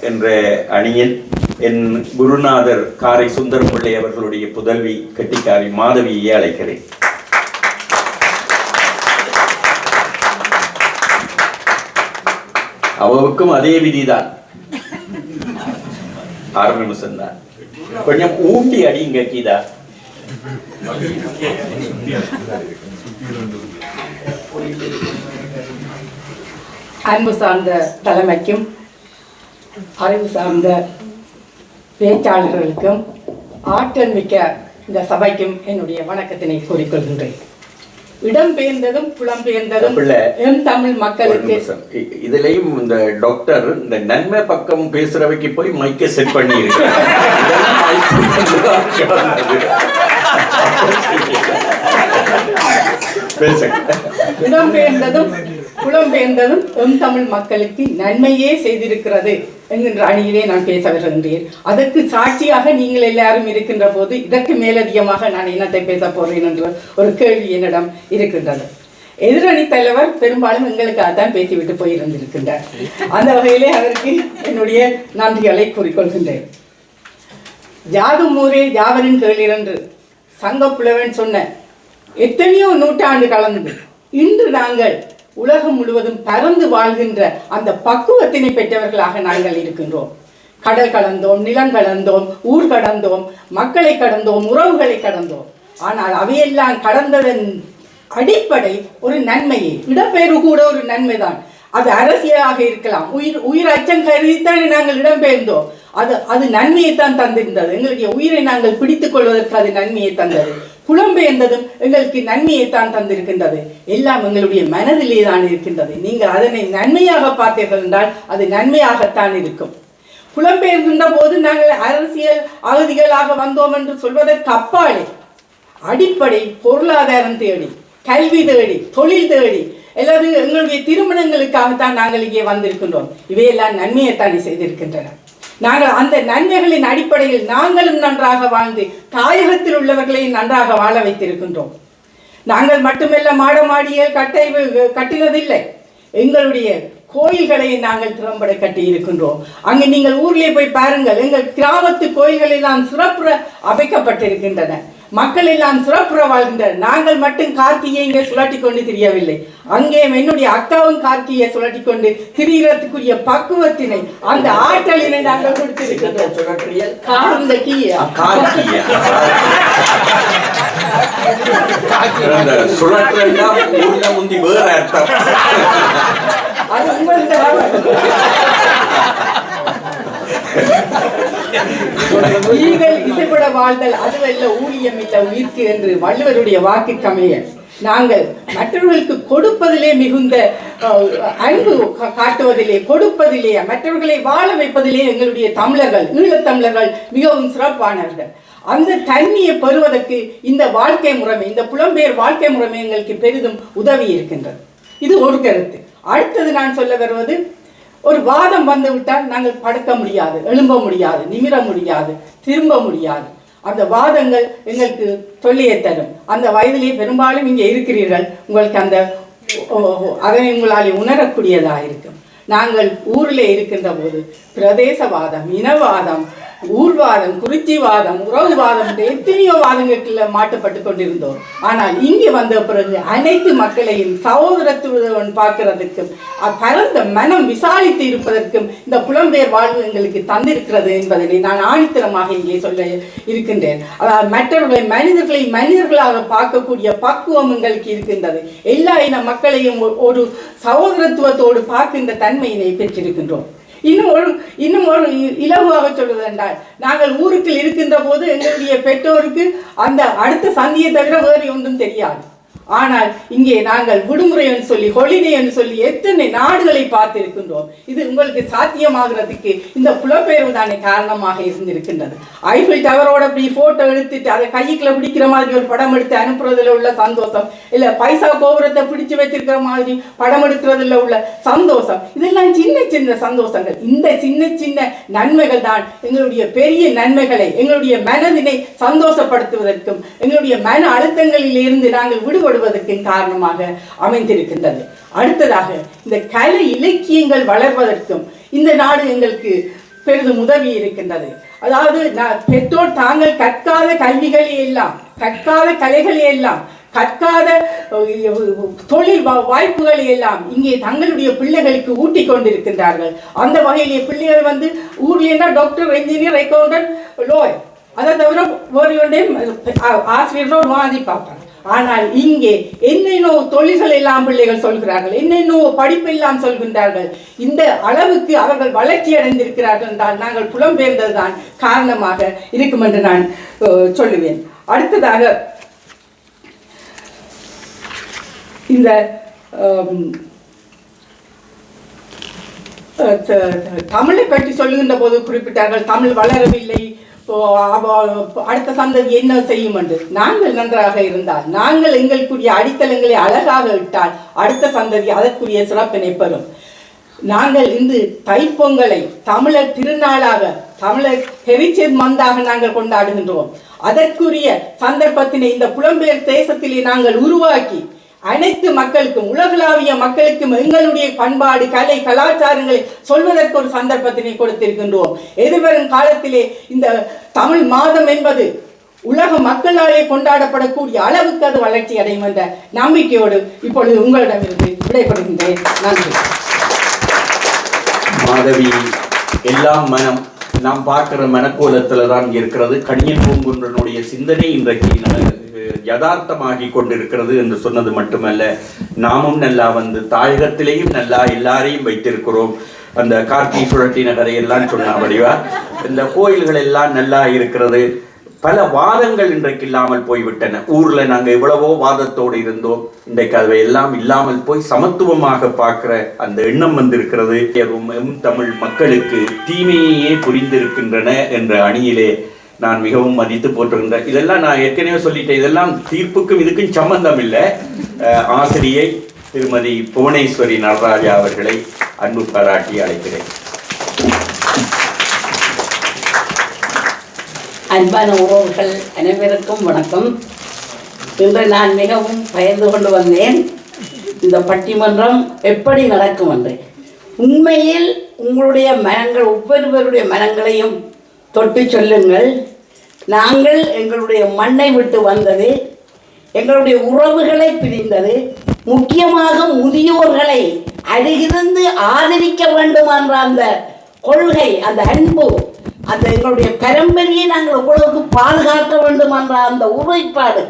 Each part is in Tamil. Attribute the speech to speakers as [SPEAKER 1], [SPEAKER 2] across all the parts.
[SPEAKER 1] என்ற அணியில் என் குருநாதர் காரை சுந்தரம் பிள்ளை அவர்களுடைய புதல்வி கெட்டிக்காரி மாதவியை அழைக்கிறேன். அவருக்கும் அதே விதிதான், 6 நிமிஷம் தான். கொஞ்சம் ஊட்டி அடிங்க கீதா.
[SPEAKER 2] அன்பு சார்ந்த தலைமைக்கும் அறிவு சார்ந்த பேச்சாளர்களுக்கும் ஆற்றல் மிக்க இந்த சபைக்கும் என்னுடைய வணக்கத்தினை கூறிக்கொள்கின்றேன். இடம்பெயர்ந்ததும் புலம்பெயர்ந்ததும் எம் தமிழ் மக்களுக்கு
[SPEAKER 1] இதுலயும் இந்த டாக்டர் இந்த நன்மை பக்கம் பேசுறவைக்கு போய் மைக்க செட் பண்ணி
[SPEAKER 2] இடம்பெயர்ந்ததும் புலம்பெயர்ந்ததும் எம் தமிழ் மக்களுக்கு நன்மையே செய்திருக்கிறது என்கின்ற அணியிலே நான் பேச வருகின்றேன். அதற்கு சாட்சியாக நீங்கள் எல்லாரும் இருக்கின்ற போது இதற்கு மேலதிகமாக நான் என்னத்தை பேச போறேன் என்ற ஒரு கேள்வி என்னிடம் இருக்கின்றது. எதிரணி தலைவர் பெரும்பாலும் எங்களுக்கு அதான் பேசிவிட்டு போயிருந்திருக்கின்றார். அந்த வகையிலே அதற்கு என்னுடைய நன்றிகளை கூறிக்கொள்கின்றேன். ஜாதும் ஊரே யாவரின் கேளீர் என்று சங்கப்புலவன் சொன்ன எத்தனையோ நூற்றாண்டு கலந்து இன்று நாங்கள் உலகம் முழுவதும் பறந்து வாழ்கின்ற அந்த பக்குவத்தினை பெற்றவர்களாக நாங்கள் இருக்கின்றோம். கடல் கடந்தோம், நிலம் கடந்தோம், ஊர் கடந்தோம், மக்களை கடந்தோம், உறவுகளை கடந்தோம். ஆனால் அவையெல்லாம் கடந்ததன் அடிப்படை ஒரு நன்மையே. இடம்பெயர்வு கூட ஒரு நன்மைதான். அது அரசியலாக இருக்கலாம். உயிர் அச்சம் கருதித்தானே நாங்கள் இடம்பெயர்ந்தோம். அது நன்மையைத்தான் தந்திருந்தது. எங்களுடைய உயிரை நாங்கள் பிடித்துக் கொள்வதற்கு அது நன்மையை தந்தது. புலம்பெயர்ந்ததும் எங்களுக்கு நன்மையைத்தான் தந்திருக்கின்றது. எல்லாம் எங்களுடைய மனதிலே தான் இருக்கின்றது. நீங்கள் அதனை நன்மையாக பார்த்தீர்கள் என்றால் அது நன்மையாகத்தான் இருக்கும். புலம்பெயர்கின்ற போது நாங்கள் அரசியல் அகதிகளாக வந்தோம் என்று சொல்வதற்கு அப்பாலே அடிப்படை பொருளாதாரம் தேடி, கல்வி தேடி, தொழில் தேடி, எல்லாரும் எங்களுடைய திருமணங்களுக்காகத்தான் நாங்கள் இங்கே வந்திருக்கின்றோம். இவையெல்லாம் நன்மையைத்தானே செய்திருக்கின்றன. நாங்கள் அந்த நன்மைகளின் அடிப்படையில் நாங்களும் நன்றாக வாழ்ந்து தாயகத்தில் உள்ளவர்களையும் நன்றாக வாழ வைத்திருக்கின்றோம். நாங்கள் மட்டுமல்ல மாடமாடிய கட்டினதில்லை, எங்களுடைய கோயில்களை நாங்கள் திறம்பட கட்டி இருக்கின்றோம். அங்கு நீங்கள் ஊரிலே போய் பாருங்கள், எங்கள் கிராமத்து கோயில்கள் எல்லாம் சிறப்புற அமைக்கப்பட்டிருக்கின்றன. மக்கள் எல்லாம் சிறப்புற வாழ்கின்றனர். நாங்கள் மட்டும் கார்த்தியை இங்கே சுழட்டி கொண்டு திரியவில்லை. அங்கே என்னுடைய அக்காவும் கார்த்தியை சுழட்டி கொண்டு திரியறதுக்குரிய பக்குவத்தினை, அந்த ஆற்றலினை நாங்கள் கொடுத்திருக்கின்றோம். அது உங்கள்கிட்ட ஈகள் இசைப்பட வாழ்தல் அதுவல்ல ஊழியம் இல்ல உயிர்க்கு என்று வள்ளுவருடைய வாக்குக்கமைய நாங்கள் மற்றவர்களுக்கு கொடுப்பதிலே மிகுந்த அன்பு காட்டுவதிலே, கொடுப்பதிலே, மற்றவர்களை வாழ வைப்பதிலே எங்களுடைய தமிழர்கள், ஈழத்தமிழர்கள் மிகவும் சிறப்பானவர்கள். அந்த தன்மையை பெறுவதற்கு இந்த வாழ்க்கை முறைமை, இந்த புலம்பெயர் வாழ்க்கை முறைமை எங்களுக்கு பெரிதும் உதவி இருக்கின்றது. இது ஒரு கருத்து. அடுத்தது நான் சொல்ல வருவது, ஒரு வாதம் வந்து விட்டால் நாங்கள் படுக்க முடியாது, எழும்ப முடியாது, நிமிர முடியாது, திரும்ப முடியாது. அந்த வாதங்கள் எங்களுக்கு தொல்லையை தரும். அந்த வயதிலே பெரும்பாலும் இங்கே இருக்கிறீர்கள், உங்களுக்கு அந்த அதனை உங்களால் உணரக்கூடியதாக இருக்கும். நாங்கள் ஊரில் இருக்கின்ற போது பிரதேசவாதம், இனவாதம், ஊர்வாதம், குறிச்சிவாதம், உறவுவாதம் எத்தனையோ வாதங்களுக்குள்ள மாட்டுப்பட்டு கொண்டிருந்தோம். ஆனால் இங்கே வந்த பிறகு அனைத்து மக்களையும் சகோதரத்துவம் பார்க்கிறதுக்கும் பரந்த மனம் விசாரித்து இருப்பதற்கும் இந்த புலம்பெயர் வாழ்வு எங்களுக்கு தந்திருக்கிறது என்பதனை நான் ஆணித்தரமாக இங்கே சொல்ல இருக்கின்றேன். அதாவது மற்றவர்களை மனிதர்களாக பார்க்கக்கூடிய பக்குவம் எங்களுக்கு இருக்கின்றது. எல்லா இன மக்களையும் ஒரு சகோதரத்துவத்தோடு பார்க்கின்ற தன்மையினை பெற்றிருக்கின்றோம். இன்னும் ஒரு இலகுவாக சொல்வது என்றால், நாங்கள் ஊருக்கு இருக்கின்ற போது எங்களுடைய பெற்றோருக்கு அந்த அடுத்த சந்தியை தவிர வேறு ஒன்றும் தெரியாது. ஆனால் இங்கே நாங்கள் விடுமுறை என்று சொல்லி, ஹொலிடே என்று சொல்லி எத்தனை நாடுகளை பார்த்திருக்கின்றோம். இது உங்களுக்கு சாத்தியமாகிறதுக்கு இந்த புலப்பெயர்வு தானே காரணமாக இருந்திருக்கின்றது. ஐஃபில் டவரோட இப்படி போட்டோ எடுத்துட்டு அதை கைக்குள்ள பிடிக்கிற மாதிரி ஒரு படம் எடுத்து அனுப்புறதுல உள்ள சந்தோஷம், இல்லை பைசா கோபுரத்தை பிடிச்சு வச்சிருக்கிற மாதிரி படம் எடுக்கிறதுல உள்ள சந்தோஷம், இதெல்லாம் சின்ன சின்ன சந்தோஷங்கள். இந்த சின்ன சின்ன நன்மைகள் தான் எங்களுடைய பெரிய நன்மைகளை, எங்களுடைய மனதினை சந்தோஷப்படுத்துவதற்கும் எங்களுடைய மன அழுத்தங்களில் இருந்து நாங்கள் விடுபடுவதற்கு காரணமாக அமைந்திருக்கின்றது. அடுத்ததாக இந்த கலை இலக்கியங்கள் வளர்வதற்கும் இந்த நாடு எங்களுக்கு பெரிதும் உதவி இருக்கின்றது. அதாவது பெற்றோர் தாங்கள் கற்காத கல்விகளை எல்லாம், கற்காத கலைகளை எல்லாம், கற்காத தொழில் வாய்ப்புகளை எல்லாம் இங்கே தங்களுடைய பிள்ளைகளுக்கு ஊட்டி கொண்டிருக்கின்றார்கள். அந்த வகையிலே பிள்ளைகள் வந்து ஊர்லேன்னா டாக்டர், என்ஜினியர், அக்கௌண்டன்ட், லோயர், அதை தவிர ஒரு ஆசிரியர்களோடு மாதிரி பார்ப்பாங்க. ஆனால் இங்கே என்னென்ன தொழில்கள் எல்லாம் பிள்ளைகள் சொல்கிறார்கள், என்னென்ன படிப்பு எல்லாம் சொல்கின்றார்கள். இந்த அளவுக்கு அவர்கள் வளர்ச்சி அடைந்திருக்கிறார்கள் என்றால் நாங்கள் புலம்பெயர்ந்ததுதான் காரணமாக இருக்கும் என்று நான் சொல்லுவேன். அடுத்ததாக இந்த தமிழை பற்றி சொல்லுகின்ற போது குறிப்பிட்டார்கள், தமிழ் வளரவில்லை, அடுத்த சந்ததி என்ன செய்யும் என்று. நாங்கள் நன்றாக இருந்தால், நாங்கள் எங்களுக்குரிய அடித்தளங்களை அழகாக இட்டால் அடுத்த சந்ததி அதற்குரிய சிறப்பினை பெறும். நாங்கள் இன்று தைப்பொங்கலை தமிழர் திருநாளாக, தமிழர் ஹெரிச்சேஜ் மந்தாக நாங்கள் கொண்டாடுகின்றோம். அதற்குரிய சந்தர்ப்பத்தினை இந்த புலம்பெயர் தேசத்திலே நாங்கள் உருவாக்கி அனைத்து மக்களுக்கும், உலகளாவிய மக்களுக்கும் எங்களுடைய பண்பாடு, கலை, கலாச்சாரங்களை சொல்வதற்கு ஒரு சந்தர்ப்பத்தினை கொடுத்திருக்கின்றோம். எதிர்வரும் காலத்திலே இந்த தமிழ் மாதம் என்பது உலக மக்களாலே கொண்டாடப்படக்கூடிய அளவுக்கு அது வளர்ச்சி அடையும் என்ற நம்பிக்கையோடு இப்பொழுது உங்களிடமிருந்து விடைபெறுகின்றேன். நன்றி.
[SPEAKER 1] மாதவி எல்லாம் மனம், நாம் பார்க்கிற மனக்கோலத்தில் தான் இருக்கிறது. கணியன் பூங்குன்றனுடைய சிந்தனை இன்றைக்கு யதார்த்தமாகி கொண்டிருக்கிறது என்று சொன்னது மட்டுமல்ல, நாமும் நல்லா வந்து தாயகத்திலேயும் நல்லா எல்லாரையும் வைத்திருக்கிறோம். அந்த கார்த்தி சுழட்டி நகரை எல்லாம் சொன்னபடிவா இந்த கோயில்கள் எல்லாம் நல்லா இருக்கிறது. பல வாதங்கள் இன்றைக்கு இல்லாமல் போய்விட்டன. ஊர்ல நாங்க எவ்வளவோ வாதத்தோடு இருந்தோம், இன்றைக்கு அவை எல்லாம் இல்லாமல் போய் சமத்துவமாக பார்க்கிற அந்த எண்ணம் வந்திருக்கிறது. தமிழ் மக்களுக்கு தீமையே புரிந்திருக்கின்றன என்ற அணியிலே நான் மிகவும் மதித்து போட்டிருந்தேன். இதெல்லாம் நான் ஏற்கனவே சொல்லிட்டேன், இதெல்லாம் தீர்ப்புக்கும் இதுக்கும் சம்பந்தம் இல்லை. ஆசிரியை திருமதி புவனேஸ்வரி நடராஜா அவர்களை அன்பு பாராட்டி அழைக்கிறேன்.
[SPEAKER 3] அன்பான உறவுகள் அனைவருக்கும் வணக்கம். இன்று நான் மிகவும் பயந்து கொண்டு வந்தேன், இந்த பட்டிமன்றம் எப்படி நடக்கும் என்று. உண்மையில் உங்களுடைய மனங்கள், ஒவ்வொருவருடைய மனங்களையும் தொட்டு சொல்லுங்கள். நாங்கள் எங்களுடைய மண்ணை விட்டு வந்தது, எங்களுடைய உறவுகளை பிரிந்தது, முக்கியமாக முதியோர்களை அருகிருந்து ஆதரிக்க வேண்டும் என்ற அந்த கொள்கை, அந்த அன்பு, அந்த எங்களுடைய பரம்பரையை நாங்கள் உங்களுக்கு பாதுகாக்க வேண்டும் என்ற அந்த உறுதிப்பாடு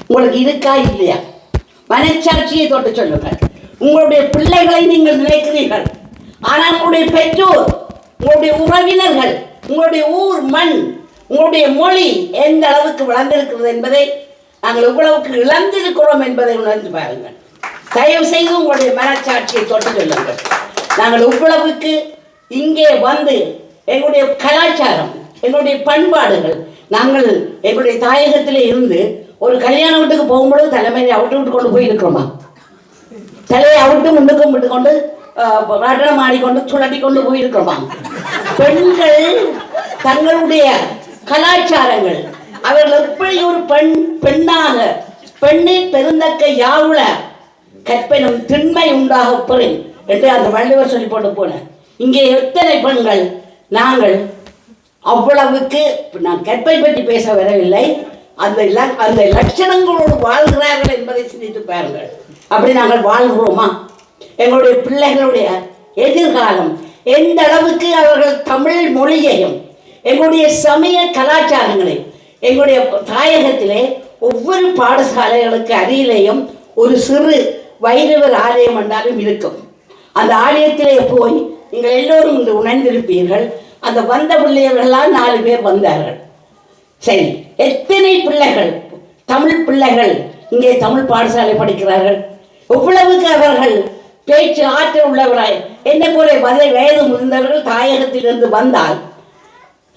[SPEAKER 3] உங்களுக்கு இருக்கா இல்லையா? மனச்சாட்சியை தொட்டு சொல்லுங்கள். உங்களுடைய பிள்ளைகளை நீங்கள் நினைக்கிறீர்கள், ஆனால் உங்களுடைய பெற்றோர், உங்களுடைய உறவினர்கள், உங்களுடைய ஊர் மண், உங்களுடைய மொழி எந்த அளவுக்கு வளர்ந்திருக்கிறது என்பதை, நாங்கள் எவ்வளவுக்கு இழந்திருக்கிறோம் என்பதை உணர்ந்து பாருங்கள். தயவு செய்து உங்களுடைய மனச்சாட்சியை தொட்டு சொல்லுங்கள். நாங்கள் எவ்வளவுக்கு இங்கே வந்து எங்களுடைய கலாச்சாரம், எங்களுடைய பண்பாடுகள், நாங்கள் எங்களுடைய தாயகத்திலே இருந்து ஒரு கல்யாண வீட்டுக்கு போகும்பொழுது தலைமையை அவிட்டு விட்டு கொண்டு போய் இருக்கிறோமா? தலையை அவிட்டு முன்னுக்கும் விட்டு கொண்டு நடனம் ஆடிக்கொண்டு சுழட்டி கொண்டு போயிருக்கிறோமா? பெண்கள் தங்களுடைய கலாச்சாரங்கள், அவர்கள் எப்படி ஒரு பெண்ணாக பெண்ணின் பெருந்தக்க யாவுல கற்பனும் திண்மை உண்டாக பெறும் என்று அந்த வள்ளுவர் சொல்லி போட்டு போனேன். இங்கே எத்தனை பெண்கள் நாங்கள் அவ்வளவுக்கு, நான் கற்பை பற்றி பேச வரவில்லை, அந்த லட்சணங்களோடு வாழ்கிறார்கள் என்பதை சிந்தித்து பாருங்கள். அப்படி நாங்கள் வாழ்கிறோமா? எங்களுடைய பிள்ளைகளுடைய எதிர்காலம் எந்த அளவுக்கு அவர்கள் தமிழ் மொழியையும் எங்களுடைய சமய கலாச்சாரங்களையும், எங்களுடைய தாயகத்திலே ஒவ்வொரு பாடசாலைகளுக்கு அருகிலேயும் ஒரு சிறு வைரவர் ஆலயம் என்றாலும் இருக்கும். அந்த ஆலயத்திலே போய் நீங்கள் எல்லோரும் இன்று உணர்ந்திருப்பீர்கள். அந்த வந்த பிள்ளைகள்லாம் 4 பேர் வந்தார்கள். சரி, எத்தனை பிள்ளைகள், தமிழ் பிள்ளைகள் இங்கே தமிழ் பாடசாலை படிக்கிறார்கள்? எவ்வளவுக்கு அவர்கள் பேச்சு ஆற்றல் உள்ளவராய், என்ன போல வயது முதிர்ந்தவர்கள் தாயகத்திலிருந்து வந்தால்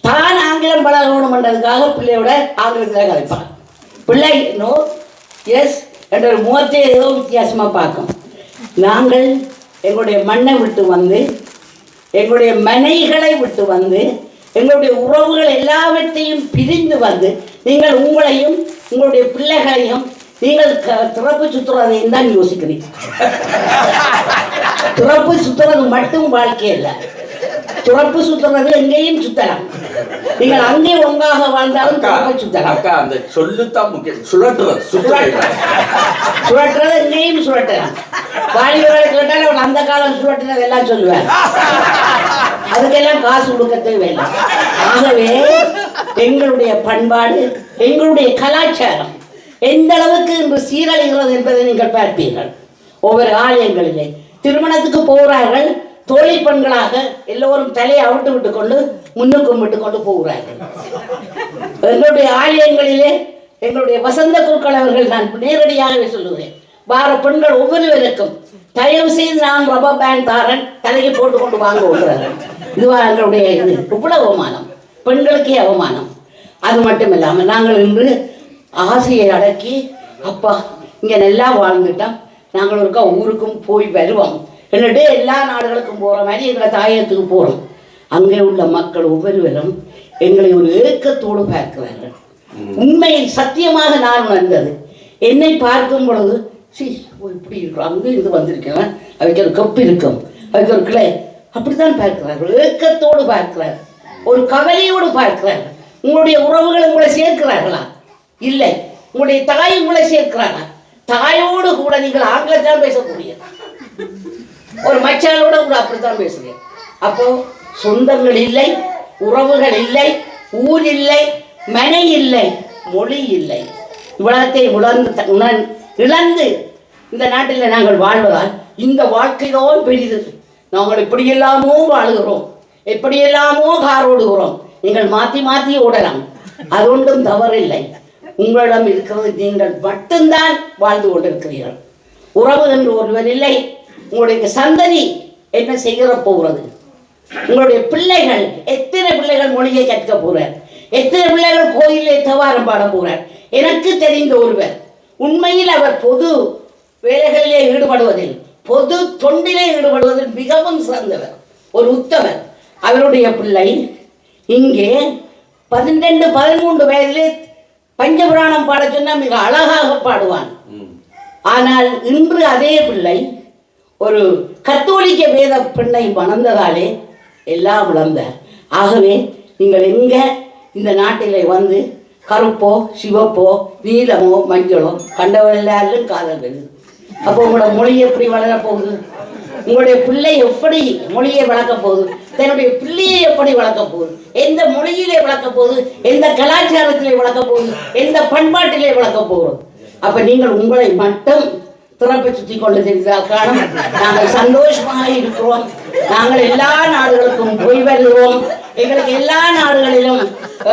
[SPEAKER 3] தான் ஆங்கிலம் பழகணும் என்றதுக்காக பிள்ளையோட ஆங்கிலத்தில் கலைப்பான். பிள்ளை நோ எஸ் என்ற ஒரு முகத்தை ஏதோ வித்தியாசமாக பார்க்கும். நாங்கள் எங்களுடைய மண்ணை விட்டு வந்து, எங்களுடைய மனைகளை விட்டு வந்து, எங்களுடைய உறவுகள் எல்லாவற்றையும் பிரிந்து வந்து, நீங்கள் உங்களையும் உங்களுடைய பிள்ளைகளையும் நீங்கள் திறப்பு சுற்றுறதையும் தான் யோசிக்கிறீங்க. திறப்பு சுற்றுறது மட்டும் வாழ்க்கை இல்லை. துறப்பு சுத்துறது எங்கேயும் சுத்தலாம். நீங்கள் அங்கே ஒன்றாக வாழ்ந்தாலும் துறப்பை சுத்தலாம்.
[SPEAKER 1] அக்கா அந்த சொல்லுத்தான் முக்கியம். சுழற்றுறது
[SPEAKER 3] எங்கேயும் சுழட்டலாம். வாலிபர்களை கேட்டால் அவன் அந்த காலம் சுழட்டினது எல்லாம் சொல்லுவார். அதுக்கெல்லாம் காசு கொடுக்க தேவையில்லை. ஆகவே எங்களுடைய பண்பாடு, எங்களுடைய கலாச்சாரம் எந்த அளவுக்கு இன்று சீரழிகிறது என்பதை நீங்கள் பார்ப்பீர்கள். ஒவ்வொரு ஆலயங்களிலே திருமணத்துக்கு போகிறார்கள், தோழி பெண்களாக எல்லோரும் தலையை அவிட்டு விட்டு கொண்டு முன்னுக்கும் விட்டு கொண்டு போகிறார்கள். எங்களுடைய ஆலயங்களிலே எங்களுடைய வசந்த குருக்கள் அவர்கள், நான் நேரடியாகவே சொல்லுகிறேன், வார பெண்கள் ஒவ்வொருவருக்கும் தயவு செய்து நான் ரப்பர் பேண்ட் தாரன் தலையை போட்டு கொண்டு வாங்க விடுறார்கள். இதுவா எங்களுடைய இது? இவ்வளவு அவமானம், பெண்களுக்கே அவமானம். அது மட்டும் இல்லாமல் நாங்கள் இன்று ஆசையை அடக்கி, அப்பா இங்கே நல்லா வாழ்ந்துட்டோம், நாங்கள் ஒருக்கா ஊருக்கும் போய் வருவோம் என்னட்டு எல்லா நாடுகளுக்கும் போகிற மாதிரி எங்கள் தாயத்துக்கு போகிறோம். அங்கே உள்ள மக்கள் ஒவ்வொருவரும் எங்களை ஒரு ஏக்கத்தோடு பார்க்கிறார்கள். உண்மையில் சத்தியமாக நான் உணர்ந்தது, என்னை பார்க்கும் பொழுது இப்படி இருக்கும், அங்கே இருந்து வந்திருக்கேன், அவைக்கு ஒரு கப்பு இருக்கும், அவைக்கு ஒரு கிளை, அப்படித்தான் பார்க்கிறார்கள். ஏக்கத்தோடு பார்க்கிறார், ஒரு கவலையோடு பார்க்கிறார். உங்களுடைய உறவுகள் உங்களை சேர்க்கிறார்களா? இல்லை. உங்களுடைய தாய் உங்களை சேர்க்கிறாரா? தாயோடு கூட நீங்கள் ஆங்கிலத்தான் பேசக்கூடிய, ஒரு மச்சானோட கூட அப்படித்தான் பேசுகிறேன். அப்போ சொந்தங்கள் இல்லை, உறவுகள் இல்லை, ஊர் இல்லை, மனை இல்லை, மொழி இல்லை. இவ்வளத்தை இழந்து இந்த நாட்டில் நாங்கள் வாழ்வதால் இந்த வாழ்க்கைதான் பெரிது. நாங்கள் எப்படியெல்லாமோ வாழுகிறோம், எப்படியெல்லாமோ கார் ஓடுகிறோம். நீங்கள் மாற்றி மாற்றி ஓடலாம், அது ஒன்றும் தவறில்லை. உங்களிடம் இருக்கிறது நீங்கள் மட்டும்தான் வாழ்ந்து கொண்டிருக்கிறீர்கள். உறவு என்று ஒருவர் இல்லை. உங்களுடைய சந்ததி என்ன செய்கிற போகிறது? உங்களுடைய பிள்ளைகள், எத்தனை பிள்ளைகள் மொழியை கற்க போகிறார், எத்தனை பிள்ளைகள் கோயிலே தேவாரம் பாட போகிறார். எனக்கு தெரிந்த ஒருவர், உண்மையில் அவர் பொது வேலைகளிலே ஈடுபடுவதில், பொது தொண்டிலே ஈடுபடுவதில் மிகவும் சிறந்தவர், ஒரு உத்தவர். அவருடைய பிள்ளை இங்கே 12-13 வயதிலே பஞ்சபுராணம் பாட சொன்னால் மிக அழகாக பாடுவான். ஆனால் இன்று அதே பிள்ளை ஒரு கத்தோலிக்க வேத பெண்ணை மணந்ததாலே எல்லாம் இழந்தார். ஆகவே நீங்கள் எங்கே இந்த நாட்டிலே வந்து கருப்போ சிவப்போ நீலமோ மஞ்சளோ கண்டவன் எல்லாரும் காதல் வருது. அப்போ உங்களோட மொழி எப்படி வளரப்போகுது? உங்களுடைய பிள்ளை எப்படி மொழியை வளர்க்க போகுது? தன்னுடைய பிள்ளையை எப்படி வளர்க்க போகுது? எந்த மொழியிலே வளர்க்க போகுது? எந்த கலாச்சாரத்திலே வளர்க்க போகுது? எந்த பண்பாட்டிலே வளர்க்க போகிறோம்? அப்ப நீங்கள் உங்களை மட்டும் திறப்பை சுற்றி கொண்டு தெரிந்தால் காரணம், நாங்கள் சந்தோஷமாக இருக்கிறோம், நாங்கள் எல்லா நாடுகளுக்கும் போய் வருகிறோம், எங்களுக்கு எல்லா நாடுகளிலும்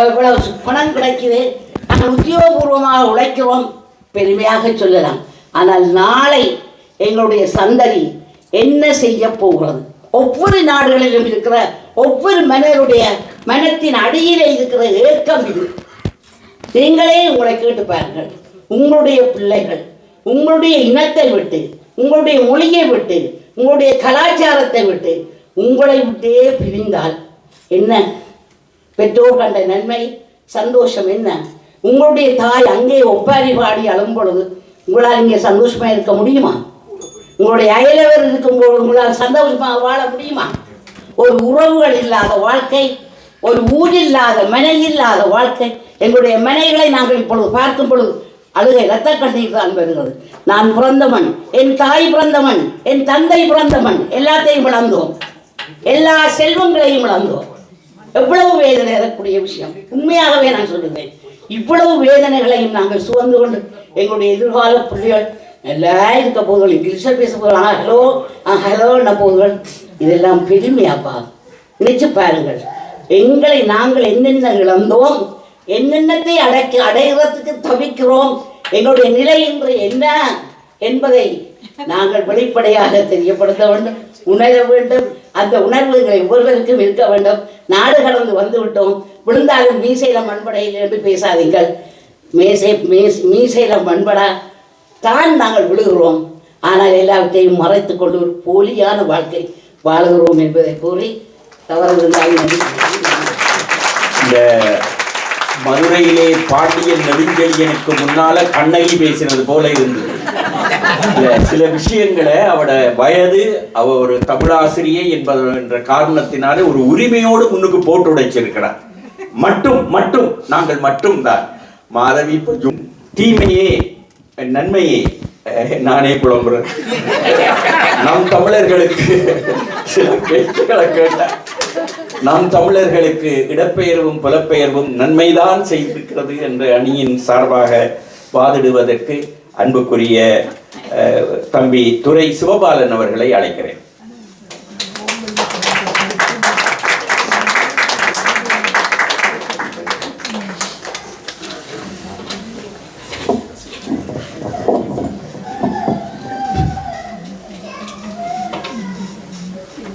[SPEAKER 3] இவ்வளவு பணம் கிடைக்குது, நாங்கள் உத்தியோகபூர்வமாக உழைக்கிறோம், பெருமையாக சொல்லலாம். ஆனால் நாளை எங்களுடைய சந்ததி என்ன செய்ய போகிறது? ஒவ்வொரு நாடுகளிலும் இருக்கிற ஒவ்வொரு மனிதருடைய மனத்தின் அடியிலே இருக்கிற ஏக்கம் இது. நீங்களே உங்களை கேட்டு பாருங்கள். உங்களுடைய பிள்ளைகள் உங்களுடைய இனத்தை விட்டு, உங்களுடைய மொழியை விட்டு, உங்களுடைய கலாச்சாரத்தை விட்டு உங்களை விட்டே பிரிந்தால் என்ன? பெற்றோர் கண்ட நன்மை சந்தோஷம் என்ன? உங்களுடைய தாய் அங்கே ஒப்பாரி பாடி அழும் பொழுது உங்களால் இங்கே சந்தோஷமாக இருக்க முடியுமா? உங்களுடைய அயலவர் இருக்கும்போது உங்களால் சந்தோஷமாக வாழ முடியுமா? ஒரு உறவுகள் இல்லாத வாழ்க்கை, ஒரு ஊர் இல்லாத, மனை இல்லாத வாழ்க்கை. எங்களுடைய மனைகளை நாங்கள் இப்பொழுது பார்க்கும் பொழுது அழுகை, இரத்த கண்ணீர் தான் வருகிறது. நான் பிறந்தவன், என் தாய் பிறந்தவன், என் தந்தை பிறந்தவன், எல்லாத்தையும் இழந்தோம், எல்லா செல்வங்களையும் இழந்தோம். எவ்வளவு வேதனை தரக்கூடிய விஷயம். உண்மையாகவே நான் சொல்லுகிறேன், இவ்வளவு வேதனைகளையும் நாங்கள் சுமந்து கொண்டு எங்களுடைய எதிர்கால பிள்ளைகள் நல்லா இருக்க போதுகள், இங்கிலீஷில் பேச போதுகள், ஹலோ ஹலோன்ன போதுகள். இதெல்லாம் பெருமையாப்பா. நினைச்சு பாருங்கள், எங்களை நாங்கள் என்னென்ன இழந்தோம், என்னென்னத்தை அடைகிறதுக்கு தவிக்கிறோம், எங்களுடைய நிலை இன்று என்ன என்பதை நாங்கள் வெளிப்படையாக தெரியப்படுத்த வேண்டும், உணர வேண்டும். அந்த உணர்வுகளை ஒவ்வொருவருக்கும் இருக்க வேண்டும். நாடு கடந்து வந்து விட்டோம், விழுந்தாலும் மீசையில மண்படையில் என்று பேசாதீங்கள். மீசையில மண்படா தான் நாங்கள் விழுகிறோம். ஆனால் எல்லாவற்றையும் மறைத்து கொண்டு ஒரு போலியான வாழ்க்கை வாழுகிறோம் என்பதை கூறி தவறுகள்
[SPEAKER 1] இந்த மதுரையிலே பாண்டியன் நெடுஞ்செழியனுக்கு முன்னால கண்ணகி பேசினது போல இருந்தது. சில விஷயங்களை அவட வயது அவ ஒரு தமிழாசிரியை என்ற காரணத்தினாலே ஒரு உரிமையோடு முன்னுக்கு போட்டு உடைச்சிருக்கிறார். மட்டும் நாங்கள் மட்டும்தான் மாதவி தீமையே நன்மையே நானே புலம்புறேன். நம் தமிழர்களுக்கு சில பேச்சுக்களை கேட்ட நம் தமிழர்களுக்கு இடப்பெயர்வும் புலப்பெயர்வும் நன்மைதான் செய்திருக்கிறது என்ற அணியின் சார்பாக வாதிடுவதற்கு அன்புக்குரிய தம்பி துரை சிவபாலன் அவர்களை அழைக்கிறேன்.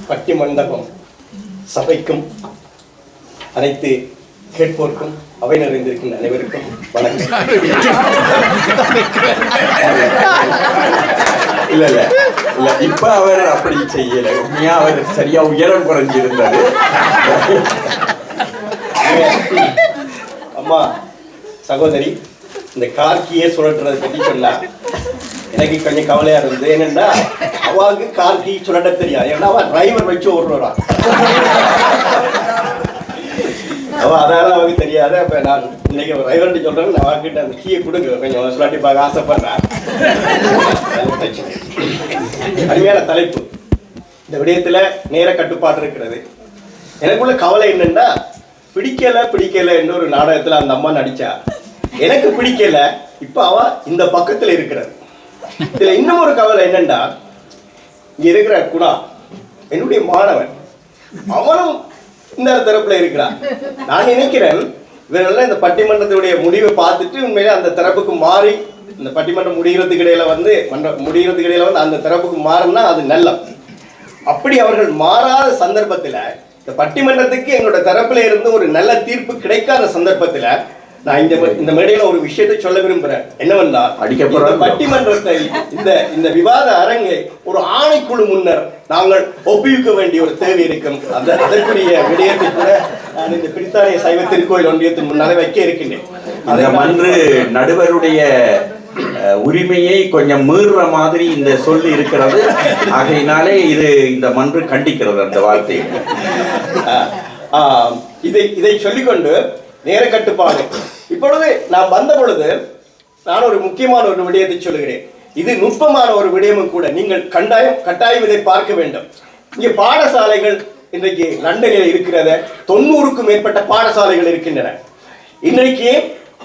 [SPEAKER 4] பட்டிமண்டபம் சபைக்கும் அனைத்து கேட்போருக்கும் அவை நிறைந்திருக்கின்ற அனைவருக்கும் வணக்கம்.
[SPEAKER 1] இல்ல இப்ப அவர் அப்படி செய்யல. உண்மையா அவர் சரியா உயரம் குறைஞ்சிருந்தாரு.
[SPEAKER 4] அம்மா சகோதரி இந்த கார்கியை சுழற்றுறதை பற்றி சொன்னா எனக்கு கொஞ்சம் கவலையா இருந்தது. என்னன்னா அவாவுக்கு கார்கி சுழட்ட தெரியாது. ஏன்னா அவன் டிரைவர் வச்சு ஓடுறா. அதனால அவனுக்கு தெரியாது. அப்ப நான் இன்னைக்கு டிரைவர் சொல்றேன், நான் அவன்கிட்ட அந்த கீயை கொடுங்க, கொஞ்சம் சுழட்டி பார்க்க ஆசைப்படுறேன். அருமையான தலைப்பு. இந்த விடயத்துல நேர கட்டுப்பாடு இருக்கிறது. எனக்குள்ள கவலை என்னன்னா பிடிக்கல இன்னொரு நாடகத்துல அந்த அம்மா நடிச்சா எனக்கு பிடிக்கல. இப்ப அவ இந்த பக்கத்துல இருக்கிறது. இதுல இன்னும் ஒரு கவலை என்னன்னா இங்க இருக்கிற குணா என்னுடைய மாணவன், அவனும் இந்த தரப்புல இருக்கிறான். நான் நினைக்கிறேன் இவரெல்லாம் இந்த பட்டிமன்றத்துடைய முடிவை பார்த்துட்டு உண்மையிலே அந்த தரப்புக்கு மாறி இந்த பட்டிமன்றம் முடிகிறதுக்கு இடையில வந்து அந்த தரப்புக்கு மாறினா அது நல்ல. அப்படி அவர்கள் மாறாத சந்தர்ப்பத்துல இந்த பட்டிமன்றத்துக்கு எங்களோட தரப்புல இருந்து ஒரு நல்ல தீர்ப்பு கிடைக்காத சந்தர்ப்பத்துல நான் இந்த மேடையில ஒரு விஷயத்தை சொல்ல விரும்புறேன். என்னவென்றால் பட்டிமன்றத்தை இந்த விவாத அரங்கை ஒரு ஆணைக்குழு முன்னர் நாங்கள் ஒப்புவிக்க வேண்டிய ஒரு தேவை இருக்கும். அதற்குரிய விடயத்தை கூட நான் இந்த பிரித்தானிய சைவ திருக்கோயில் ஒன்றியத்தின் முன்னாலே வைக்க இருக்கின்றேன்.
[SPEAKER 1] அந்த மன்று நடுவருடைய உரிமையை கொஞ்சம் மீறுற மாதிரி இந்த சொல்லி இருக்கிறது. ஆகையினாலே இந்த மன்று கண்டிக்கிறது அந்த வார்த்தையை.
[SPEAKER 4] இதை சொல்லிக்கொண்டு நேர கட்டுப்பாடு. இப்பொழுது நான் வந்த பொழுது நான் ஒரு முக்கியமான ஒரு விடயத்தை சொல்லுகிறேன். இது நுட்பமான ஒரு விடயமும் கூட. நீங்கள் கட்டாயம் இதை பார்க்க வேண்டும். இங்கே பாடசாலைகள் இன்றைக்கு லண்டனில் இருக்கிறத 90க்கும் மேற்பட்ட பாடசாலைகள் இருக்கின்றன. இன்றைக்கு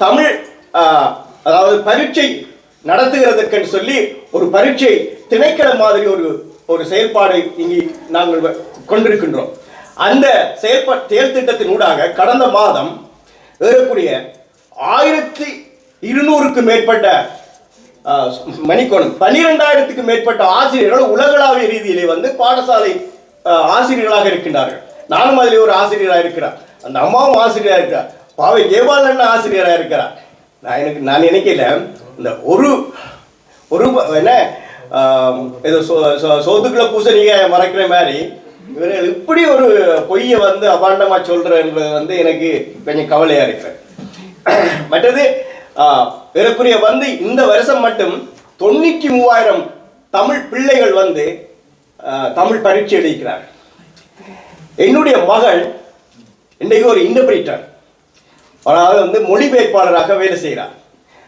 [SPEAKER 4] தமிழ் அதாவது பரீட்சை நடத்துகிறதற்கு சொல்லி ஒரு பரீட்சை திணைக்களம் மாதிரி ஒரு செயல்பாடை இங்கே நாங்கள் கொண்டிருக்கின்றோம். அந்த செயல் திட்டத்தின் ஊடாக கடந்த மாதம் ஏறக்கூடிய 1200க்கும் மேற்பட்ட மணிக்கோணம் 12,000க்கும் மேற்பட்ட ஆசிரியர்கள் உலகளாவிய ரீதியிலே வந்து பாடசாலை ஆசிரியர்களாக இருக்கின்றார்கள். நானும் அதில் ஒரு ஆசிரியராக இருக்கிறார். அந்த அம்மாவும் ஆசிரியராக இருக்கிறார். பாவை ஜெயபாலன் ஆசிரியராக இருக்கிறார். நான் நினைக்கல இந்த ஒரு என்ன ஏதோ சோத்துக்குள்ள பூசணிக்காய மறைக்கிற மாதிரி இவர்கள் இப்படி ஒரு பொய்யை வந்து அபாண்டமா சொல்றது வந்து எனக்கு கொஞ்சம் கவலையா இருக்கு. மற்றது ஏறக்குறைய வந்து இந்த வருஷம் மட்டும் 93,000 தமிழ் பிள்ளைகள் வந்து தமிழ் பரீட்சை எழுதிக்கிறார். என்னுடைய மகள் இன்றைக்கு ஒரு இன்டர்பிரிட்டர், அதாவது வந்து மொழிபெயர்ப்பாளராக வேலை செய்கிறார்.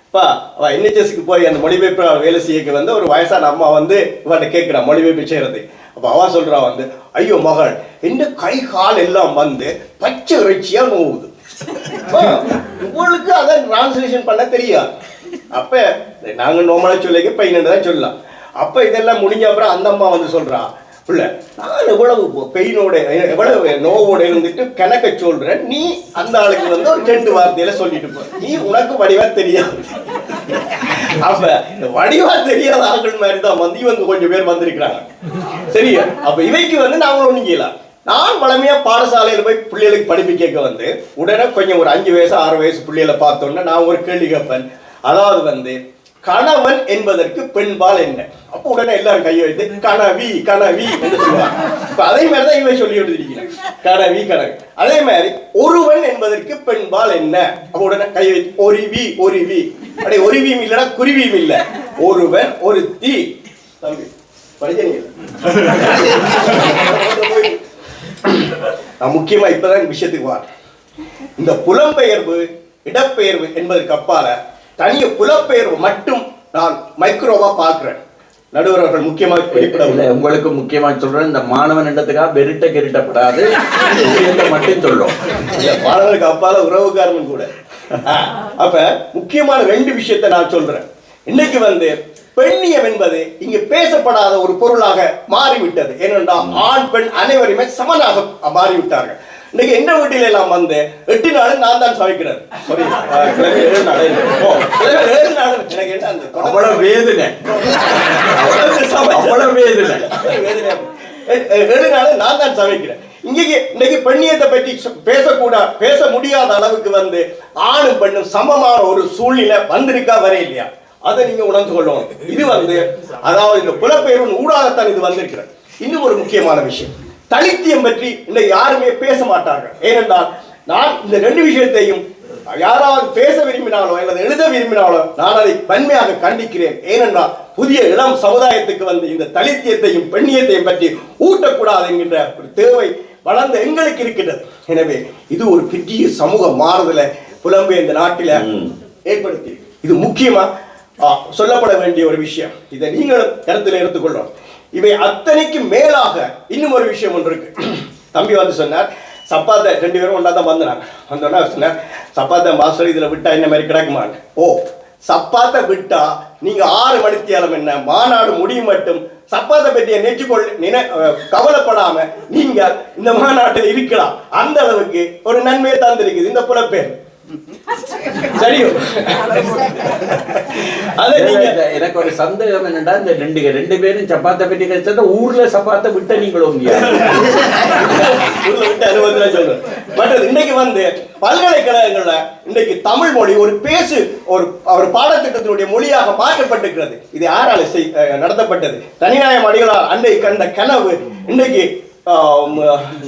[SPEAKER 4] இப்போ அவள் NHSக்கு போய் அந்த மொழிபெயர்ப்பாளர் வேலை செய்ய வந்து ஒரு வயசான அம்மா வந்து இவன்கிட்ட கேட்குறான் மொழிபெயர்ப்பு செய்கிறது. அப்போ அவள் சொல்கிறா வந்து, ஐயோ மகள் இந்த கை கால் எல்லாம் வந்து பச்சை இறைச்சியாக நோவுது, உங்களுக்கு அதை டிரான்ஸ்லேஷன் பண்ண தெரியாது. அப்போ நாங்கள் நோமலாக சொல்லிக்க பையன் தான் சொல்லலாம். அப்போ இதெல்லாம் முடிஞ்ச அப்புறம் அந்த அம்மா வந்து சொல்கிறா, பிள்ளை நான் எவ்வளவு பெயினோட எவ்வளவு நோவோட இருந்துட்டு கணக்க சொல்கிறேன், நீ அந்த ஆளுக்கு வந்து ஒரு 2 வார்த்தையில சொல்லிட்டு போ, நீ உனக்கு வடிவா தெரியாது. அப்ப வடிவா தெரியாத ஆட்கள் மாதிரி தான் வந்து இவங்க கொஞ்சம் பேர் வந்திருக்கிறாங்க. சரியா? அப்ப இவைக்கு வந்து நாங்கள் ஒன்றும் செய்யலாம். நான் பழமையா பாடசாலையில் போய் பிள்ளைகளுக்கு படிப்பு கேட்க வந்து உடனே கொஞ்சம் ஒரு 5 வயசு 6 வயசு பிள்ளைகளை பார்த்தோன்னா நான் ஒரு கேள்வி கேட்பேன். அதாவது வந்து கணவன் என்பதற்கு பெண்பால் என்ன? அப்போ உடனே எல்லாரும் கையை வைத்து கணவி கணவி என்று சொல்லுவாங்க. இப்ப அதே மாதிரிதான் இவன் சொல்லி கொடுத்திருக்கிறான், கணவி கணவி. அதே மாதிரி ஒருவன் என்பதற்கு பெண்பால் என்ன? அப்போ உடனே கையை வைத்து ஒருவி ஒருவி. அப்படியே ஒருவியும் இல்லைன்னா குருவியும் இல்லை, ஒருவன் ஒரு தீ. தம்பி நான் முக்கியமா இப்பதான் விஷயத்துக்கு வர. இந்த புலம்பெயர்வு இடப்பெயர்வு என்பதற்கு அப்பால தனிய புலப்பெயர்வு மட்டும் நான் மைக்ரோவா பார்க்கிறேன். நடுவர் அவர்கள் முக்கியமாக குறிப்பிடவில்லை.
[SPEAKER 1] உங்களுக்கு முக்கியமா சொல்றேன், இந்த மாணவன் இடத்துக்காக வெறுட்ட கெருட்டப்படாது மட்டும் சொல்றோம்.
[SPEAKER 4] மாணவனுக்கு அப்பால உறவுக்காரன் கூட. அப்ப முக்கியமான 2 விஷயத்தை நான் சொல்றேன். இன்னைக்கு பெண்ணியம் என்பது இங்கு பேசப்படாத ஒரு பொருளாக மாறிவிட்டது. ஏனென்றால் ஆண் பெண் அனைவருமே சமனாக மாறிவிட்டார்கள். இன்னைக்கு எந்த வீட்டில எல்லாம் 8 நாள் நான் தான் சமைக்கிறேன். சாரி 7 நாள். 7 நாள் எனக்கு என்ன அந்த
[SPEAKER 1] அவ்வளவு வேதனை. அவ்வளவு வேதனை.
[SPEAKER 4] 7 நாள் நான் தான் சமைக்கிறேன். இன்னைக்கு பெண்ணியத்தை பற்றி பேச முடியாத அளவுக்கு ஆணும் பெண்ணும் சமமான ஒரு சூழ்நிலை வந்திருக்கா வர இல்லையா? அதை நீங்க உணர்ந்து கொள்ளணும். இது அதாவது இந்த புலப்பெயர்வின் ஊடாகத்தான் இது வந்திருக்கிறது. இன்னும் ஒரு முக்கியமான விஷயம், தலித்தியம் பற்றி இன்னைக்கு யாருமே பேச மாட்டார்கள். ஏனென்றால் நான் இந்த 2 விஷயத்தையும் யாராவது பேச விரும்பினாலோ அல்லது எழுத விரும்பினாலோ நான் அதை வன்மையாக கண்டிக்கிறேன். ஏனென்றால் புதிய இளம் சமுதாயத்துக்கு இந்த தலித்தியத்தையும் பெண்ணியத்தையும் பற்றி ஊட்டக்கூடாது என்கின்ற ஒரு தேவை வளர்ந்த எங்களுக்கு இருக்கிறது. எனவே இது ஒரு பெரிய சமூக மாறுதலை புலம்பெயர் இந்த நாட்டில் ஏற்படுத்தி இது முக்கியமா சொல்லப்பட வேண்டிய ஒரு விஷயம். இதை நீங்களும் கருத்தில் எடுத்துக்கொள்ளணும். இவை அத்தனைக்கு மேலாக இன்னும் ஒரு விஷயம் ஒன்று இருக்கு. தம்பி சொன்னார், சப்பாத்தை 2 பேரும் ஒன்றா தான் வந்தோன்னா சொன்னார், சப்பாத்தை மாஸ்டர் இதில் விட்டா என்ன மாதிரி கிடக்குமான்னு. ஓ, சப்பாத்தை விட்டா நீங்க 6 மணித்தியாலம் என்ன மாநாடு முடியும் மட்டும் சப்பாத்தை பற்றிய கவலைப்படாம நீங்க இந்த மாநாட்டில் இருக்கலாம். அந்த அளவுக்கு ஒரு நன்மையை தந்திருக்குது இந்த புலப்பெயர். சரியோ?
[SPEAKER 1] எனக்கு ஒரு சந்தேகம் என்னன்னா, இந்த 2 பேரும் சப்பாத்தை பற்றி கிடைச்சா ஊர்ல சப்பாத்தை விட்ட நீங்களும்
[SPEAKER 4] ஊர்ல விட்டு அனுபவத்துல சொல்றேன். பட் இன்னைக்கு பல்கலைக்கழகங்கள்ல இன்னைக்கு தமிழ் மொழி ஒரு பாடத்திட்டத்தினுடைய மொழியாக மாற்றப்பட்டிருக்கிறது. இது யாரால நடத்தப்பட்டது? தனிநாயகம் அடிகளார் அன்றை கண்ட கனவு இன்னைக்கு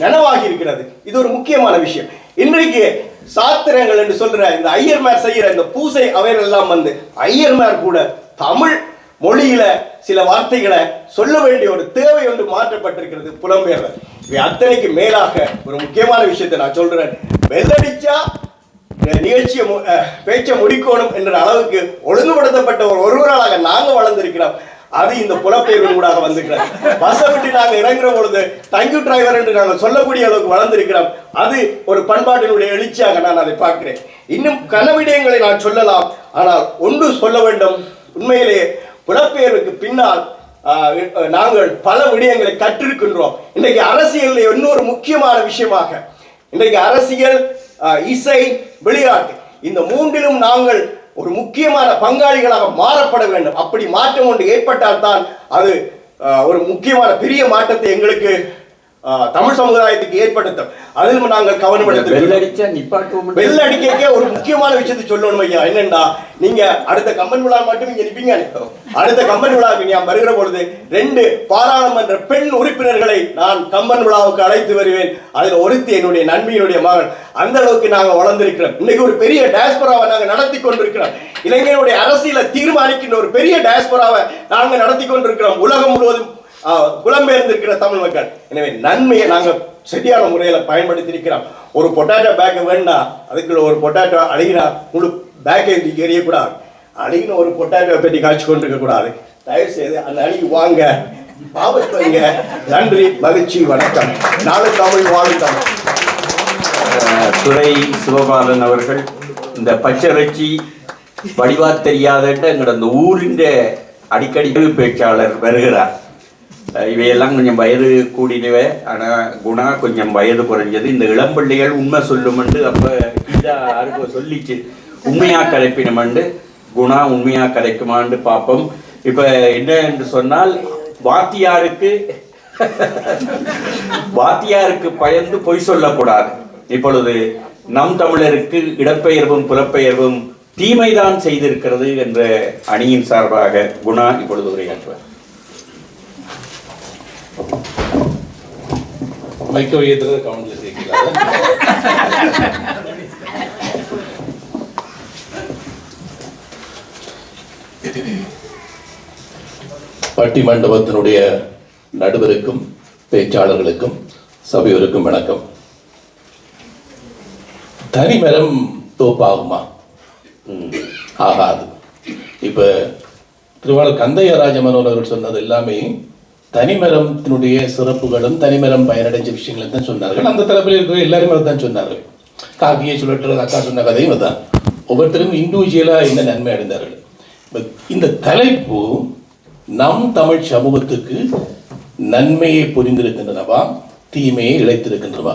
[SPEAKER 4] நனவாகி இருக்கிறது. இது ஒரு முக்கியமான விஷயம். இன்றைக்கு சாத்திரங்கள் என்று சொல்ற இந்த ஐயர்மார் செய்யற இந்த பூசை அவைகள் எல்லாம் ஐயர்மார் கூட தமிழ் மொழியில சில வார்த்தைகளை சொல்ல வேண்டிய ஒரு தேவை ஒன்று மாற்றப்பட்டிருக்கிறது புலம்பெயர்வர். இவை அத்தனைக்கு மேலாக ஒரு முக்கியமான விஷயத்தை நான் சொல்றேன். வெள்ளடிச்சா நிகழ்ச்சியை பேச்ச முடிக்கணும் என்ற அளவுக்கு ஒழுங்குபடுத்தப்பட்ட ஒருவராக நாங்க வளர்ந்திருக்கிறோம். அது இந்த புலப்பெயர்வின் ஊடாக வந்திருக்கிறோம். பஸ்ஸை விட்டு நாங்கள் இறங்குற பொழுது தேங்க்யூ டிரைவர் என்று நாங்கள் சொல்லக்கூடிய அளவுக்கு வளர்ந்திருக்கிறோம். அது ஒரு பண்பாட்டினுடைய எழுச்சியாக நான் அதை பார்க்கிறேன். இன்னும் கனவிடயங்களை நான் சொல்லலாம். ஆனால் ஒன்று சொல்ல வேண்டும், உண்மையிலேயே புலப்பெயர்வுக்கு பின்னால் நாங்கள் பல விடயங்களை கற்றிருக்கின்றோம். இன்றைக்கு அரசியலில் இன்னொரு முக்கியமான விஷயமாக இன்றைக்கு அரசியல், இசை, விளையாட்டு இந்த 3லும் நாங்கள் ஒரு முக்கியமான பங்காளிகளாக மாறப்பட வேண்டும். அப்படி மாற்றம் ஒன்று ஏற்பட்டால் தான் அது ஒரு முக்கியமான பெரிய மாற்றத்தை எங்களுக்கு தமிழ் சமுதாயத்துக்கு ஏற்படுத்தும். அதில் நாங்கள் கவனம் எடுத்து வெள்ளடிக்க ஒரு முக்கியமான விஷயத்தை சொல்லணும் ஐயா. என்னன்னா, நீங்க அடுத்த கம்பன் விழா மட்டும் இங்க நிற்பீங்க. அடுத்த கம்பன் விழாவுக்கு நான் வருகிற பொழுது 2 பாராளுமன்ற பெண் உறுப்பினர்களை நான் கம்பன் விழாவுக்கு அழைத்து வருவேன். அதில் ஒருத்தி என்னுடைய நண்பியினுடைய மகள். அந்த அளவுக்கு நாங்கள் வளர்ந்திருக்கிறோம். இன்னைக்கு ஒரு பெரிய டயஸ்போராவை நாங்கள் நடத்தி கொண்டிருக்கிறோம். இளைஞருடைய அரசியலை தீர்மானிக்கின்ற ஒரு பெரிய டயஸ்போராவை நாங்கள் நடத்தி கொண்டிருக்கிறோம். உலகம் முழுவதும் புலம்பெயர்ந்திருக்கிற தமிழ் மக்கள். எனவே நன்மையை நாங்கள் சரியான முறையில் பயன்படுத்தி இருக்கிறோம். ஒரு பொட்டாட்டோ பேக் வேணா அதுக்குள்ள ஒரு பொட்டாட்டோ அழுகினா முழு பேக்கை எறியக்கூடாது. அழுகின ஒரு பொட்டாட்டோ பெட்டி காய்ச்சி கொண்டிருக்க கூடாது. தயவு செய்து அந்த அழுகி வாங்க, பாவத்துவங்க. நன்றி, மகிழ்ச்சி, வணக்கம். நாளை தமிழ் வாழ்த்தம்.
[SPEAKER 1] துரை சிவபாலன் அவர்கள் இந்த பச்சரிச்சி வடிவா தெரியாதட்ட எங்களோட அந்த ஊரின் அடிக்கடி பேச்சாளர் வருகிறார். இவையெல்லாம் கொஞ்சம் வயது கூடினவை. ஆனால் குணா கொஞ்சம் வயது குறைஞ்சது. இந்த இளம்பிள்ளைகள் உண்மை சொல்லுமெண்டு அப்போ கீதா யாருக்கோ சொல்லிச்சு, உண்மையா கரைப்பினமெண்டு. குணா உண்மையா கரைக்குமான்னு பார்ப்போம். இப்போ என்ன என்று சொன்னால், வாத்தியாருக்கு பயந்து பொய் சொல்லக்கூடாது. இப்பொழுது நம் தமிழருக்கு இடப்பெயர்வும் புலப்பெயர்வும் தீமைதான் செய்திருக்கிறது என்ற அணியின் சார்பாக குணா இப்பொழுது உரையாற்றுவார்.
[SPEAKER 5] மைக்க உயர்த்துறது கவுண்ட்ல சேர்க்கலாம். பட்டி மண்டபத்தினுடைய நடுவருக்கும் பேச்சாளர்களுக்கும் சபையோருக்கும் வணக்கம். தனிமரம் தோப்பாகுமா? ஆகாது. இப்போ திருவாளர் கந்தையராஜமனோர் அவர்கள் சொன்னது எல்லாமே தனிமரத்தினுடைய சிறப்புகளும் தனிமரம் பயனடைஞ்ச விஷயங்களை தான் சொன்னார்கள். அந்த தரப்பில் இருக்கிற எல்லாருமே அதை தான் சொன்னார்கள். காக்கியை சுழற்றுறது அக்கா சொன்ன கதையும் அதுதான். ஒவ்வொருத்தரும் இண்டிவிஜுவலாக என்ன நன்மை அடைந்தார்கள். இந்த தலைப்பு நம் தமிழ் சமூகத்துக்கு நன்மையை புரிந்திருக்கின்றனவா, தீமையை இழைத்திருக்கின்றனவா?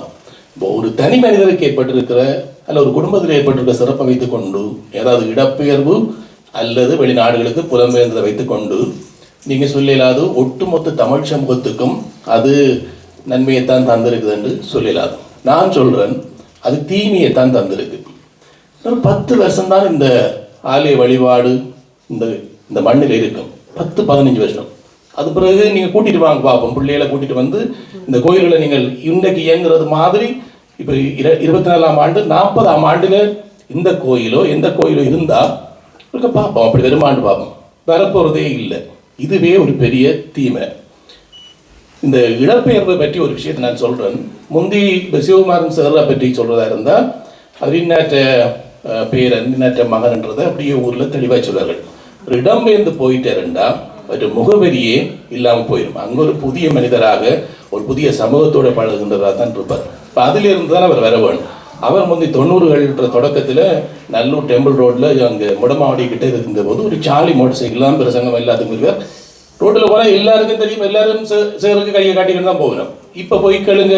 [SPEAKER 5] இப்போ ஒரு தனி மனிதருக்கு ஏற்பட்டிருக்கிற அல்ல ஒரு குடும்பத்தில் ஏற்பட்டிருக்கிற சிறப்பை வைத்துக்கொண்டு ஏதாவது இடப்பெயர்வு அல்லது வெளிநாடுகளுக்கு புலம்பெயர்ந்ததை வைத்துக்கொண்டு நீங்கள் சொல்லலாது ஒட்டுமொத்த தமிழ் சமூகத்துக்கும் அது நன்மையைத்தான் தந்திருக்குது என்று சொல்லலாது. நான் சொல்கிறேன் அது தீமையைத்தான் தந்திருக்கு. ஒரு 10 வருஷம்தான் இந்த ஆலய வழிபாடு இந்த மண்ணில் இருக்கும். 10-15 வருஷம். அது பிறகு நீங்கள் கூட்டிகிட்டு வாங்க பார்ப்போம். பிள்ளைகளை கூட்டிகிட்டு வந்து இந்த கோயில்களை நீங்கள் இன்றைக்கு இயங்குறது மாதிரி இப்போ 24ஆம் ஆண்டு 40ஆம் ஆண்டில் இந்த கோயிலோ எந்த கோயிலோ இருந்தால் இருக்க பார்ப்போம். அப்படி வருமானு பார்ப்போம். வரப்போகிறதே இல்லை. இதுவே ஒரு பெரிய தீமை. இந்த இடப்பெயர்வை பற்றி ஒரு விஷயத்தை நான் சொல்கிறேன். முந்தி இப்போ சிவகுமாரன் சாரை பற்றி சொல்கிறதா இருந்தால் அது இன்னாற்ற பேரன் இன்னாற்ற மகன்ன்றதை அப்படியே ஊரில் தெளிவாக சொல்வார்கள். ஒரு இடம்பெயர்ந்து போயிட்டாருண்டா ஒரு முகவரியே இல்லாமல் போயிடும். அங்கே ஒரு புதிய மனிதராக ஒரு புதிய சமூகத்தோடு பழகுகின்றதாக தான் இருப்பார். இப்போ அதிலிருந்து தான் அவர் வர வேணும். அவர் முந்தி 90கள் தொடக்கத்தில் நல்லூர் டெம்பிள் ரோட்டில் அங்கே முடமாவடி கிட்டே இருந்த போது ஒரு சாலி மோட்டர் சைக்கிள்லாம் பிரசங்கம் எல்லாத்துக்கும் இருக்கார். ரோட்டில் போனால் எல்லாருக்கும் தெரியும், எல்லாரும் சேருக்கு கையை காட்டிக்கிட்டு தான் போகிறோம். இப்போ போய் கேளுங்க,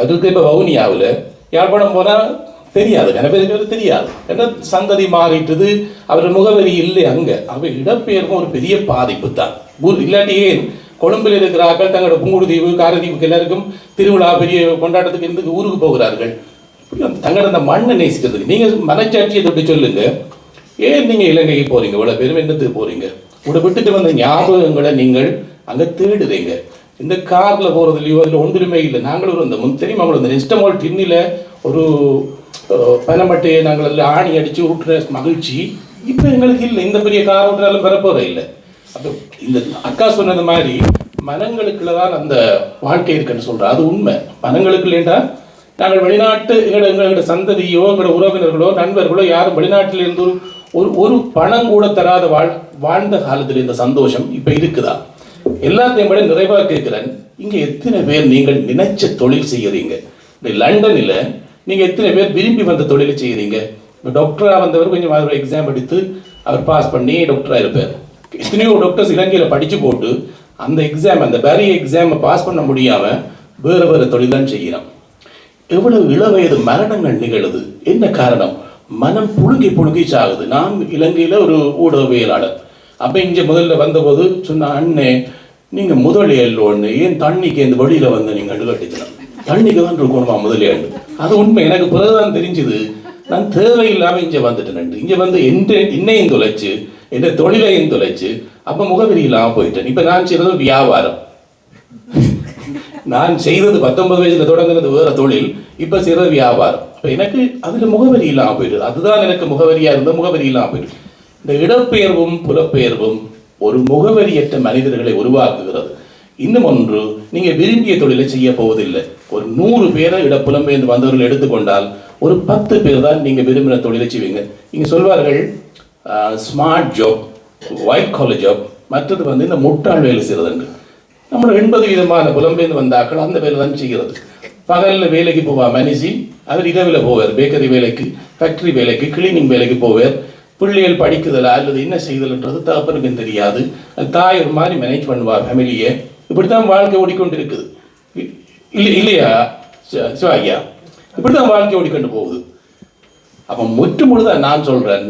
[SPEAKER 5] அதுக்கு இப்போ வவுனியாவில் யாழ்ப்பாணம் போனால் தெரியாது, நிறைய பேருக்கு தெரியாது. ஏன்னா சந்ததி மாறிட்டுது, அவர் முகவரி இல்லை அங்கே. அவை இடப்பெயர்வும் ஒரு பெரிய பாதிப்பு தான். இல்லாட்டி ஏன் கொழும்பில் இருக்கிறார்கள் தங்களோட புங்குடுதீவு காரதீவுக்கு எல்லாருக்கும் திருவிழா பெரிய கொண்டாட்டத்துக்கு இருந்து ஊருக்கு போகிறார்கள். தங்களோட அந்த மண்ணை நேசிக்கிறதுக்கு நீங்கள் மனச்சாட்சியை தொட்டு சொல்லுங்க. ஏன் நீங்கள் இலங்கைக்கு போகிறீங்க, இவ்வளோ பேரும் என்னத்துக்கு போகிறீங்க? உங்களை விட்டுட்டு வந்த ஞாபகங்களை நீங்கள் அங்கே தேடுறீங்க. இந்த காரில் போகிறதுலையோ அதில் ஒன்றுமே இல்லை. நாங்களும் ஒரு தெரியுமா உங்களுக்கு இந்த இன்ஸ்டமால் டின்னில் ஒரு பனமட்டையை நாங்கள் அதில் ஆணி அடித்து விட்டுற மகிழ்ச்சி இப்போ எங்களுக்கு இல்லை. இந்த பெரிய கார் விட்டுனாலும் பெறப்போகிற இல்லை. அப்போ இந்த அக்கா சொன்னது மாதிரி மனங்களுக்குள்ள தான் அந்த வாழ்க்கை இருக்குன்னு சொல்கிறேன். அது உண்மை. மனங்களுக்கு இல்லைண்டா நாங்கள் வெளிநாட்டு எங்களோட சந்ததியோ எங்களோட உறவினர்களோ நண்பர்களோ யாரும் வெளிநாட்டில் இருந்து ஒரு பணம் கூட தராத வாழ்ந்த காலத்தில் இந்த சந்தோஷம் இப்போ இருக்குதா? எல்லாத்தையும் விட நிறைவாக கேட்குறேன். இங்கே எத்தனை பேர் நீங்கள் நினைச்ச தொழில் செய்கிறீங்க? லண்டனில் நீங்கள் எத்தனை பேர் விரும்பி வந்த தொழிலை செய்கிறீங்க? இப்போ டாக்டராக வந்தவர் கொஞ்சம் அவர் எக்ஸாம் எடுத்து அவர் பாஸ் பண்ணி டாக்டராக இருப்பார். எத்தனையோ டாக்டர்ஸ் இலங்கையில் படித்து போட்டு அந்த எக்ஸாம் அந்த பெரிய எக்ஸாமை பாஸ் பண்ண முடியாமல் வேறு தொழில் தான் செய்கிறான். எவ்வளவு இளவயது மரணங்கள் நிகழுது. என்ன காரணம்? மனம் புழுங்கி சாகுது. நான் இலங்கையில் ஒரு ஊடகவியலாளர். அப்போ இங்கே முதல்ல வந்தபோது சொன்ன அண்ணே நீங்கள் முதலியல் ஒன்று ஏன் தண்ணிக்கு இந்த வழியில் வந்து நீங்கள் கட்டிக்கலாம், தண்ணிக்கு தான் இருக்கணுமா முதலியாண்டு. அது உண்மை. எனக்கு பிறகுதான் தெரிஞ்சுது நான் தேவையில்லாமல் இங்கே வந்துட்டேன். இங்கே வந்து என்னையும் தொலைச்சு என் தொழிலையும் தொலைச்சு அப்போ முகவரி இல்லாமல் போயிட்டேன். இப்போ நான் செய்கிறது வியாபாரம். நான் செய்தது 19 வயசில் தொடங்குறது வேறு தொழில், இப்போ செய்கிறது வியாபாரம். இப்போ எனக்கு அதில் முகவரி இல்லாமல் போயிடுது. அதுதான் எனக்கு முகவரியாக இருந்த முகவரி இல்லாமல் போயிடுது. இந்த இடப்பெயர்வும் புலப்பெயர்வும் ஒரு முகவரியற்ற மனிதர்களை உருவாக்குகிறது. இன்னும் ஒன்று, நீங்கள் விரும்பிய தொழிலை செய்ய போவதில்லை. ஒரு 100 பேரை புலம்பெயர்ந்து வந்தவர்கள் எடுத்துக்கொண்டால் ஒரு 10 பேர் தான் நீங்கள் விரும்பின தொழிலை செய்வீங்க. நீங்கள் சொல்வார்கள் smart job, white collar job, மற்றது வந்து இந்த முட்டாள் வேலை செய்கிறதுண்டு. நம்ம 80% புலம்பெயர்ந்து வந்தாக்கள் அந்த வேலை தான் செய்கிறது. பகலில் வேலைக்கு போவார் மனுஷி, அவர் இரவில் போவார் பேக்கரி வேலைக்கு, ஃபேக்ட்ரி வேலைக்கு, கிளீனிங் வேலைக்கு போவார். பிள்ளைகள் படிக்குதலா அல்லது என்ன செய்தல்ன்றது தகப்பனுக்கும் தெரியாது. தாய் ஒரு மாதிரி மேனேஜ் பண்ணுவார் ஃபேமிலியை. இப்படித்தான் வாழ்க்கை ஓடிக்கொண்டு இருக்குது. இல்லையா சிவாய்யா? இப்படித்தான் வாழ்க்கை ஓடிக்கொண்டு போகுது. அப்போ முற்றுமுழுதான் நான் சொல்கிறேன்,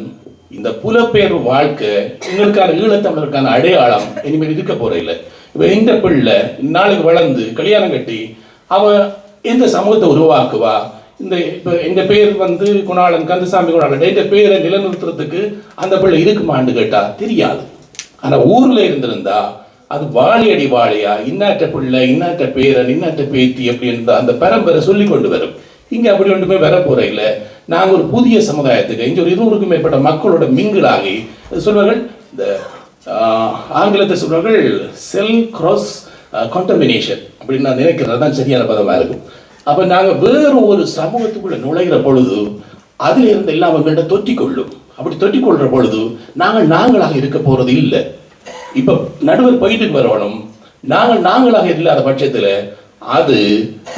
[SPEAKER 5] இந்த புலப்பெயர்வு வாழ்க்கை எங்களுக்கான ஈழத்தமிழருக்கான அடையாளம் இனிமேல் இருக்க போகிற இல்லை. இப்போ எந்த பிள்ளை நாளைக்கு வளர்ந்து கல்யாணம் கட்டி அவன் எந்த சமூகத்தை உருவாக்குவா? இந்த இப்போ எங்கள் பேர் வந்து குணாளன், கந்தசாமி குணாளன், இந்த பேரை நிலைநிறுத்துறதுக்கு அந்த பிள்ளை இருக்குமான்னு கேட்டால் தெரியாது. ஆனால் ஊரில் இருந்திருந்தா அது வாழையடி வாழையா இன்னாற்ற பிள்ளை, இன்னாற்ற பேரன், இன்னாற்ற பேத்தி அப்படின்ற அந்த பரம்பரை சொல்லி கொண்டு வரும். இங்கே அப்படி ஒன்றுமே வரப்போகிற இல்லை. நாங்கள் ஒரு புதிய சமுதாயத்துக்கு இங்கே ஒரு 200க்கும் மேற்பட்ட மக்களோட மிங்கிளாகி சொல்வார்கள், இந்த ஆங்கிலத்தில் சொல்வார்கள் செல் கிராஸ் கான்டமினேஷன் அப்படின்னு நான் நினைக்கிறது தான் சரியான பதமாக இருக்கும். அப்போ நாங்கள் வேறு ஒரு சமூகத்துக்குள்ளே நுழைகிற பொழுது அதில் இருந்து எல்லாம் அவங்கள்ட்ட தொற்றிக்கொள்ளும். அப்படி தொற்றிக்கொள்கிற பொழுது நாங்களாக இருக்க போகிறது இல்லை. இப்போ நடுவர் போயிட்டு வரணும், நாங்களாக இல்லாத பட்சத்தில் அது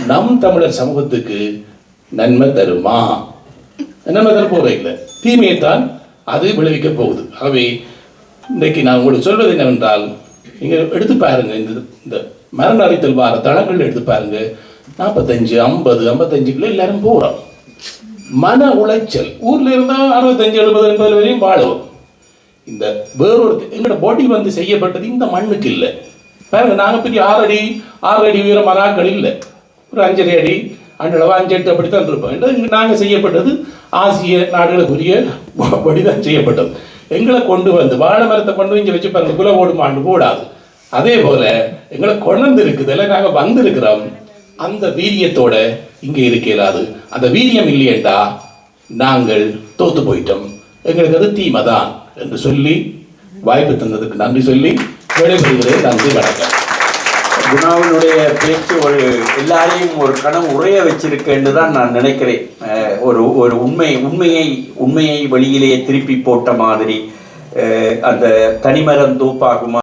[SPEAKER 5] நம் தமிழர் சமூகத்துக்கு நன்மை தருமா? நன்மை தர போகிற இல்லை, தீமையைத்தான் அது விளைவிக்க போகுது. ஆகவே இன்றைக்கு நான் உங்களுக்கு சொல்வது என்னவென்றால், நீங்கள் எடுத்து பாருங்க, இந்த மரண அறித்தல் வார தளங்கள் எடுத்து பாருங்க, 45, 50, 55 எல்லாரும் போகிறோம். மன உளைச்சல். ஊர்ல இருந்தால் 65, 70, 80 வரையும் வாழும். இந்த வேறொரு எங்களோட பாடி வந்து செய்யப்பட்டது இந்த மண்ணுக்கு இல்லை. பாருங்க, நாங்கள் பெரிய 6 அடி உயரம் மராக்கள் இல்லை, ஒரு 5.5 அடி அண்டளவு 5, 8 அப்படித்தான் இருப்போம். நாங்கள் செய்யப்பட்டது ஆசிய நாடுகளுக்குரிய படிதான் செய்யப்பட்டது. எங்களை கொண்டு வந்து வாழை மரத்தை கொண்டு இங்கே வச்சு பாருங்க, குல ஓடுமாண்டு போடாது. அதே போல எங்களை கொண்டு இருக்குதுல்ல, நாங்கள் வந்திருக்கிறோம். அந்த வீரியத்தோட இங்கே இருக்க இயலாது. அந்த வீரியம் இல்லையென்றா நாங்கள் தோத்து போயிட்டோம், எங்களுக்கு அது தீமை தான் என்று சொல்லி வாய்ப்பு தந்ததுக்கு நன்றி சொல்லி விடைபெறுகிறேன். நன்றி, வணக்கம்.
[SPEAKER 1] குணாவினுடைய பேச்சு எல்லாரையும் ஒரு கணம் உரைய வச்சிருக்க என்று தான் நான் நினைக்கிறேன். ஒரு உண்மையை வெளியிலேயே திருப்பி போட்ட மாதிரி அந்த தனிமரம் தூப்பாகுமா